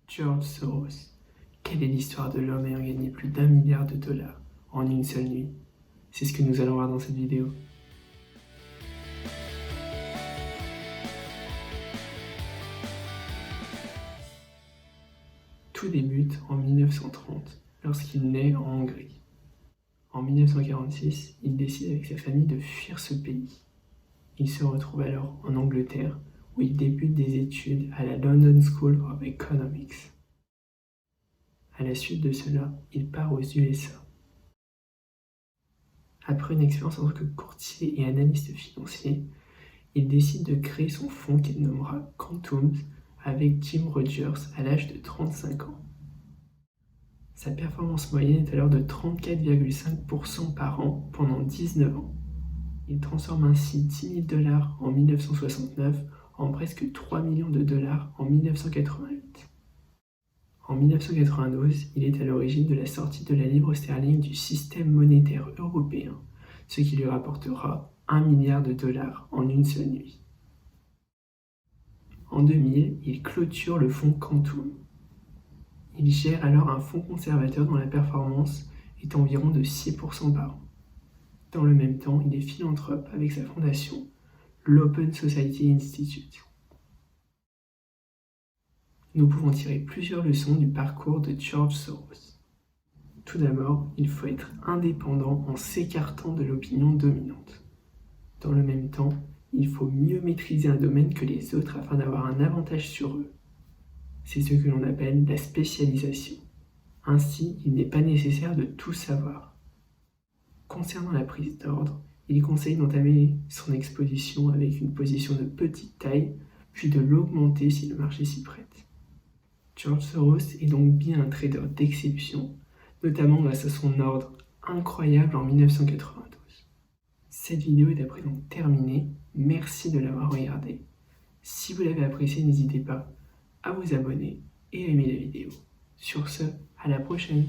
George Soros. Quelle est l'histoire de l'homme ayant gagné plus d'1 milliard de dollars en une seule nuit? C'est ce que nous allons voir dans cette vidéo. Tout débute en 1930, lorsqu'il naît en Hongrie. En 1946, il décide avec sa famille de fuir ce pays. Il se retrouve alors en Angleterre, où il débute des études à la London School of Economics. À la suite de cela, il part aux USA. Après une expérience en tant que courtier et analyste financier, il décide de créer son fonds qu'il nommera Quantum avec Jim Rogers à l'âge de 35 ans. Sa performance moyenne est alors de 34,5% par an pendant 19 ans. Il transforme ainsi 10 000 $ en 1969 en presque 3 millions de dollars en 1988. En 1992, il est à l'origine de la sortie de la livre sterling du système monétaire européen, ce qui lui rapportera 1 milliard de dollars en une seule nuit. En 2000, il clôture le fonds Quantum. Il gère alors un fonds conservateur dont la performance est environ de 6% par an. Dans le même temps, il est philanthrope avec sa fondation, l'Open Society Institute. Nous pouvons tirer plusieurs leçons du parcours de George Soros. Tout d'abord, il faut être indépendant en s'écartant de l'opinion dominante. Dans le même temps, il faut mieux maîtriser un domaine que les autres afin d'avoir un avantage sur eux. C'est ce que l'on appelle la spécialisation. Ainsi, il n'est pas nécessaire de tout savoir. Concernant la prise d'ordre, il conseille d'entamer son exposition avec une position de petite taille, puis de l'augmenter si le marché s'y prête. George Soros est donc bien un trader d'exception, notamment grâce à son ordre incroyable en 1992. Cette vidéo est à présent terminée, merci de l'avoir regardée. Si vous l'avez appréciée, n'hésitez pas à vous abonner et à aimer la vidéo. Sur ce, à la prochaine!